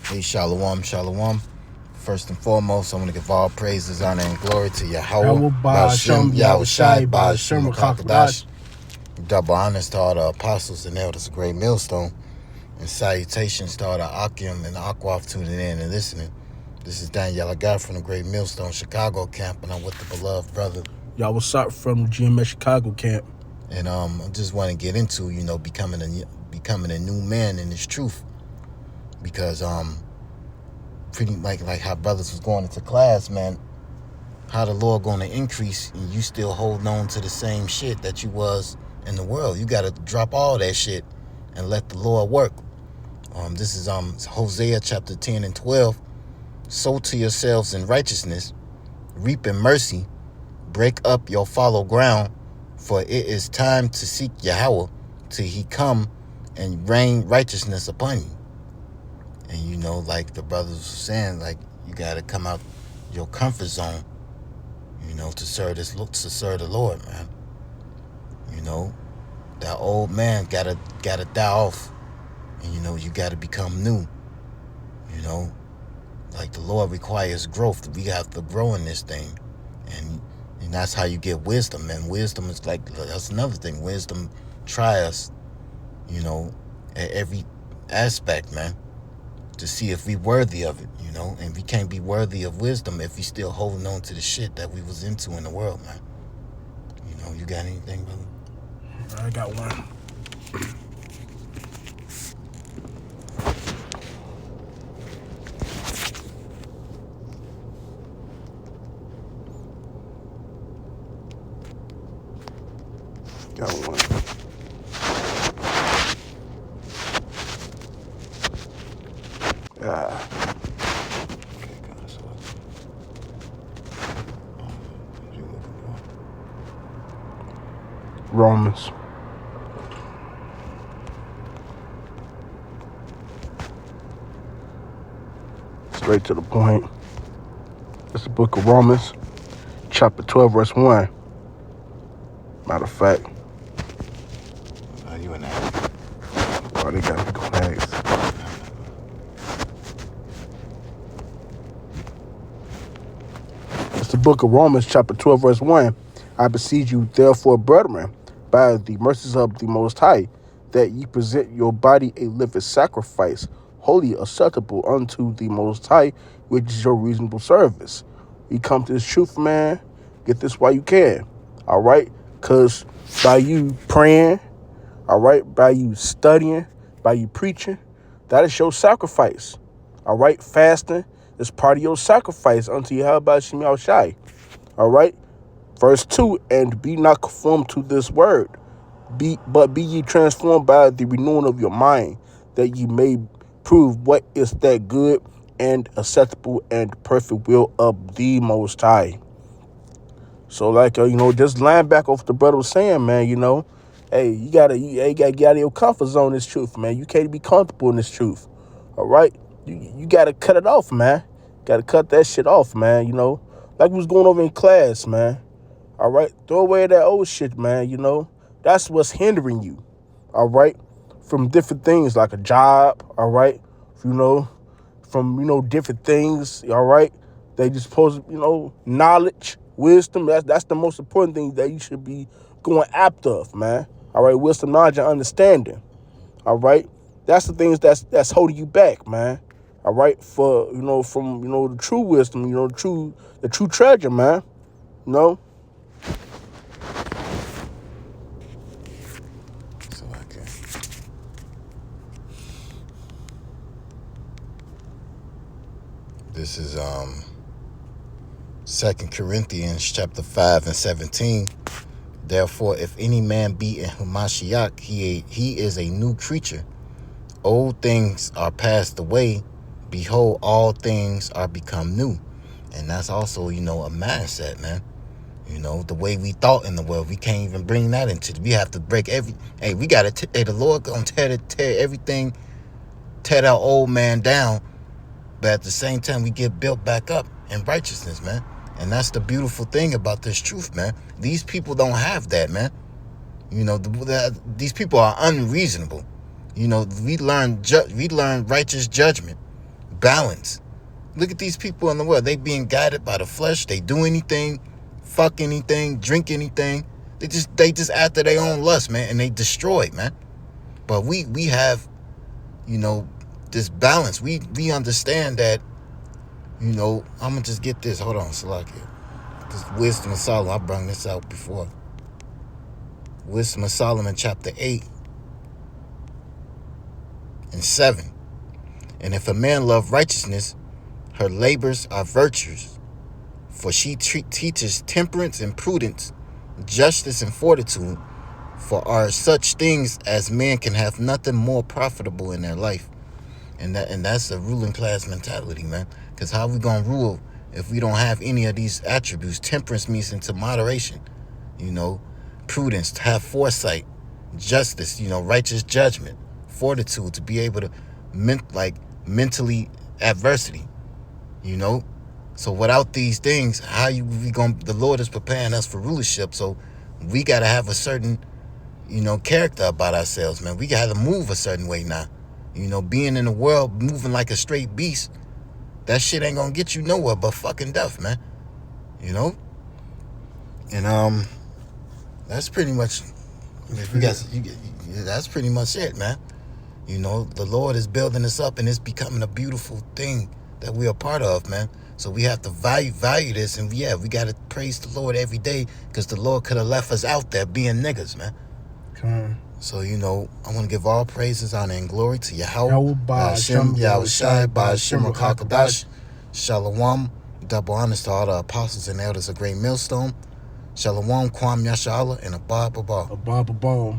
Hey, shalom, shalom. First and foremost, I want to give all praises, honor, and glory to Yahweh, Ba'ashem, Yahushai, Ba'ashem, Makakadash. Double honors to all the apostles and elders of Great Millstone. And salutations to all the Akim and Aquaf tuning in and listening. This is Dan Yalagai from the Great Millstone Chicago camp, and I'm with the beloved brother. Y'all, what's up from GMS Chicago camp? And I just want to get into, becoming a new man in this truth. Because pretty like how brothers was going into class, man, how the Lord going to increase and you still holding on to the same shit that you was in the world. You got to drop all that shit and let the Lord work. This is Hosea chapter 10 and 12. Sow to yourselves in righteousness, reap in mercy, break up your fallow ground, for it is time to seek Yahweh till he come and rain righteousness upon you. And like the brothers were saying, like you got to come out your comfort zone, to serve the Lord, man. That old man gotta die off, and you gotta become new. Like the Lord requires growth. We have to grow in this thing, and that's how you get wisdom. And wisdom is that's another thing. Wisdom try us, at every aspect, man, to see if we worthy of it, and we can't be worthy of wisdom if we still holding on to the shit that we was into in the world, man. You got anything, brother? I got one. Romans. Straight to the point. It's the book of Romans, chapter 12, verse 1. Matter of fact. Oh, you in that? Oh, they got to go next. It's the book of Romans, chapter 12, verse 1. I beseech you, therefore, brethren, by the mercies of the Most High, that ye present your body a living sacrifice, holy, acceptable unto the Most High, which is your reasonable service. You come to this truth, man. Get this while you can. All right? Because by you praying, all right, by you studying, by you preaching, that is your sacrifice. All right? Fasting is part of your sacrifice unto Yahweh Shem Yahushai. All right? Verse 2, and be not conformed to this word, but be ye transformed by the renewing of your mind, that ye may prove what is that good and acceptable and perfect will of the Most High. So, just line back off the brother was saying, man, hey, you gotta get out of your comfort zone in this truth, man. You can't be comfortable in this truth. All right? You gotta cut it off, man. Gotta cut that shit off, man, Like we was going over in class, man. All right, throw away that old shit, man. That's what's hindering you. All right, from different things like a job. All right, from different things. All right, they just supposed knowledge, wisdom. That's the most important thing that you should be going after, man. All right, wisdom, knowledge, and understanding. All right, that's the things that's holding you back, man. All right, from the true wisdom, the true treasure, man. This is 2 Corinthians chapter 5 and 17. Therefore, if any man be in Hamashiach, he is a new creature. Old things are passed away. Behold, all things are become new. And that's also, a mindset, man. The way we thought in the world, we can't even bring that into. We have to break we got to, the Lord gonna tear everything, tear that old man down. But at the same time, we get built back up in righteousness, man. And that's the beautiful thing about this truth, man. These people don't have that, man. These people are unreasonable. We learn righteous judgment balance. Look at these people in the world. They being guided by the flesh. They do anything, fuck anything, drink anything. They just after their own lust, man, and they destroy, man. But we have, this balance. We understand that, I'm gonna just get this. Hold on, Salakia. This Wisdom of Solomon. I brought this out before. Wisdom of Solomon, chapter 8 and 7. And if a man love righteousness, her labors are virtues, for she teaches temperance and prudence, justice and fortitude, for are such things as man can have nothing more profitable in their life. And that's a ruling class mentality, man. Because how we gonna rule if we don't have any of these attributes? Temperance means into moderation, prudence, to have foresight, justice, righteous judgment, fortitude, to be able to mentally adversity, So without these things, the Lord is preparing us for rulership. So we gotta have a certain, character about ourselves, man. We gotta move a certain way now. Being in the world, moving like a straight beast, that shit ain't gonna get you nowhere but fucking death, man. And that's pretty much. That's pretty much it, man. The Lord is building us up, and it's becoming a beautiful thing that we're a part of, man. So we have to value this, and we gotta praise the Lord every day, because the Lord could have left us out there being niggas, man. Come on. So, I want to give all praises, honor, and glory to Yahweh, Yahweh, Hashem, Yahushai, Hashem, Rakakadash, Shalom. Double honors to all the apostles and elders of Great Millstone. Shalom, Kwam Yashala, and Abba Baba. Abba Baba.